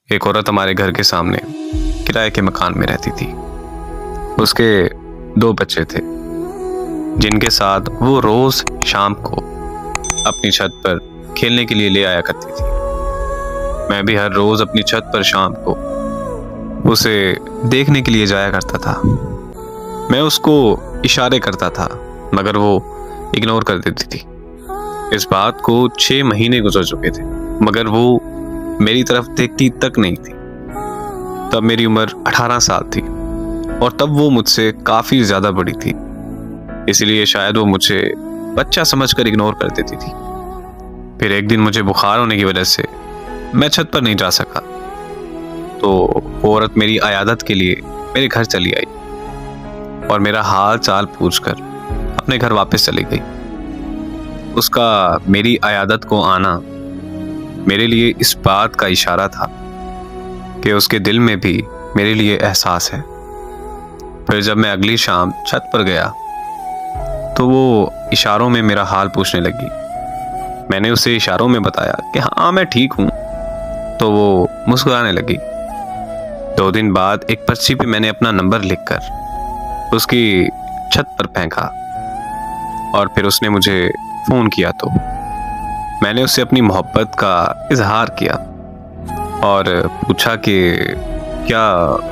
एक औरत हमारे घर के सामने किराए के मकान में रहती थी। उसके 2 बच्चे थे जिनके साथ वो रोज शाम को अपनी छत पर खेलने के लिए ले आया करती थी। मैं भी हर रोज अपनी छत पर शाम को उसे देखने के लिए जाया करता था। मैं उसको इशारे करता था मगर वो इग्नोर कर देती थी। इस बात को 6 महीने गुजर चुके थे मगर वो मेरी तरफ देखती तक नहीं थी। तब मेरी उम्र 18 साल थी और तब वो मुझसे काफी ज्यादा बड़ी थी, इसलिए शायद वो मुझे बच्चा समझकर इग्नोर कर देती थी। फिर एक दिन मुझे बुखार होने की वजह से मैं छत पर नहीं जा सका, तो वो औरत मेरी अयादत के लिए मेरे घर चली आई और मेरा हाल चाल पूछकर अपने घर वापस चली गई। उसका मेरी अयादत को आना मेरे लिए इस बात का इशारा था कि उसके दिल में भी मेरे लिए एहसास है। फिर जब मैं अगली शाम छत पर गया तो वो इशारों में मेरा हाल पूछने लगी। मैंने उसे इशारों में बताया कि हाँ मैं ठीक हूँ, तो वो मुस्कुराने लगी। 2 दिन बाद एक पर्ची पे मैंने अपना नंबर लिखकर उसकी छत पर फेंका और फिर उसने मुझे फोन किया तो मैंने उससे अपनी मोहब्बत का इजहार किया और पूछा कि क्या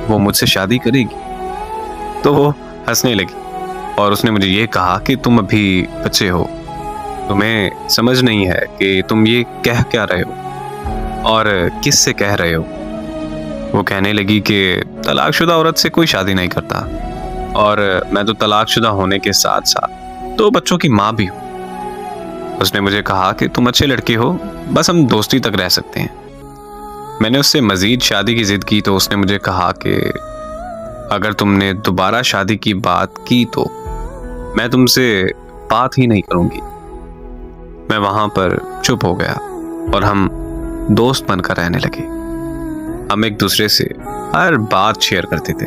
वो मुझसे शादी करेगी। तो वो हंसने लगी और उसने मुझे ये कहा कि तुम अभी बच्चे हो, तुम्हें समझ नहीं है कि तुम ये कह क्या रहे हो और किस से कह रहे हो। वो कहने लगी कि तलाकशुदा औरत से कोई शादी नहीं करता और मैं तो तलाकशुदा होने के साथ साथ 2 बच्चों की माँ भी हूँ। उसने मुझे कहा कि तुम अच्छे लड़के हो, बस हम दोस्ती तक रह सकते हैं। मैंने उससे मजीद शादी की जिद की तो उसने मुझे कहा कि अगर तुमने दोबारा शादी की बात की तो मैं तुमसे बात ही नहीं करूंगी। मैं वहां पर चुप हो गया और हम दोस्त बनकर रहने लगे। हम एक दूसरे से हर बात शेयर करते थे।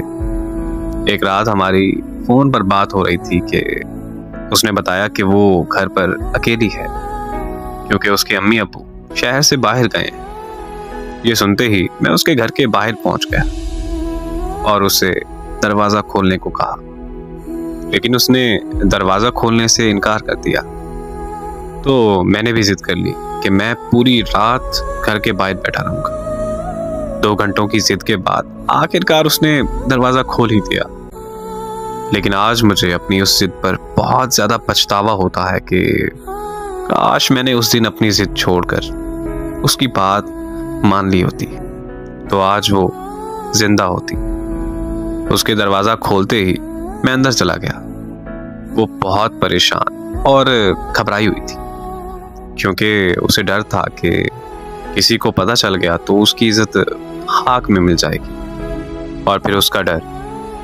एक रात हमारी फोन पर बात हो रही थी कि उसने बताया कि वो घर पर अकेली है क्योंकि उसके अम्मी अब्बू शहर से बाहर गए हैं। ये सुनते ही मैं उसके घर के बाहर पहुंच गया और उसे दरवाजा खोलने को कहा, लेकिन उसने दरवाजा खोलने से इनकार कर दिया। तो मैंने भी जिद कर ली कि मैं पूरी रात घर के बाहर बैठा रहूंगा। 2 घंटों की जिद के बाद आखिरकार उसने दरवाजा खोल ही दिया। लेकिन आज मुझे अपनी उस जिद पर बहुत ज्यादा पछतावा होता है कि काश मैंने उस दिन अपनी जिद छोड़कर उसकी बात मान ली होती तो आज वो जिंदा होती। उसके दरवाजा खोलते ही मैं अंदर चला गया। वो बहुत परेशान और घबराई हुई थी क्योंकि उसे डर था कि किसी को पता चल गया तो उसकी इज्जत खाक में मिल जाएगी और फिर उसका डर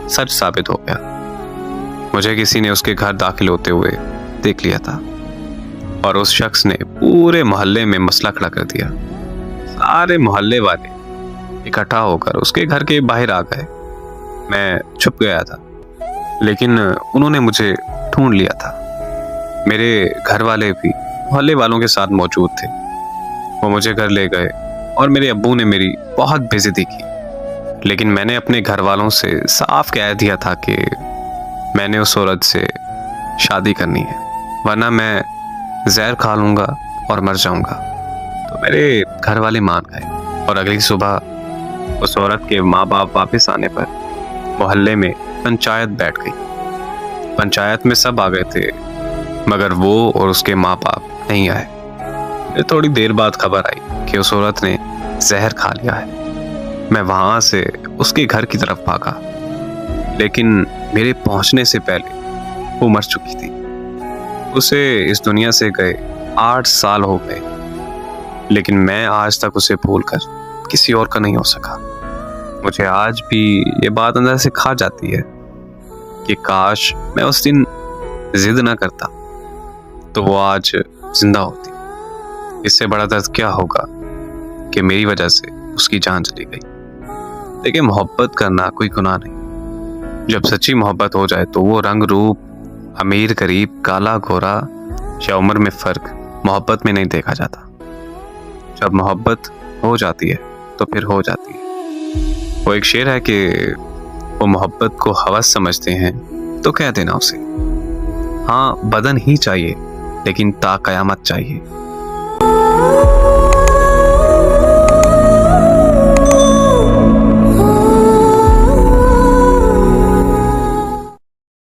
सच साबित हो गया। मुझे किसी ने उसके घर दाखिल होते हुए देख लिया था और उस शख्स ने पूरे मोहल्ले में मसला खड़ा कर दिया। सारे मोहल्ले वाले इकट्ठा होकर उसके घर के बाहर आ गए। मैं छुप गया था लेकिन उन्होंने मुझे ढूंढ लिया था। मेरे घर वाले भी मोहल्ले वालों के साथ मौजूद थे। वो मुझे घर ले गए और मेरे अब्बू ने मेरी बहुत बेइज्जती की, लेकिन मैंने अपने घर वालों से साफ कह दिया था कि मैंने उस औरत से शादी करनी है वरना मैं जहर खा लूंगा और मर जाऊंगा। तो मेरे घर वाले मान गए और अगली सुबह उस औरत के माँ बाप वापस आने पर मोहल्ले में पंचायत बैठ गई। पंचायत में सब आ गए थे मगर वो और उसके माँ बाप नहीं आए। थोड़ी देर बाद खबर आई कि उस औरत ने जहर खा लिया है। मैं वहां से उसके घर की तरफ भागा, लेकिन मेरे पहुंचने से पहले वो मर चुकी थी। उसे इस दुनिया से गए 8 साल हो गए, लेकिन मैं आज तक उसे भूलकर किसी और का नहीं हो सका। मुझे आज भी ये बात अंदर से खा जाती है कि काश मैं उस दिन जिद ना करता तो वो आज जिंदा होती। इससे बड़ा दर्द क्या होगा कि मेरी वजह से उसकी जान चली गई। देखिए, मोहब्बत करना कोई गुनाह नहीं। जब सच्ची मोहब्बत हो जाए तो वो रंग रूप, अमीर गरीब, काला गोरा या उम्र में फर्क मोहब्बत में नहीं देखा जाता। जब मोहब्बत हो जाती है तो तो फिर हो जाती है। वो एक शेर है कि वो मोहब्बत को हवस समझते हैं तो कह देना उसे, हाँ बदन ही चाहिए लेकिन ता कयामत चाहिए।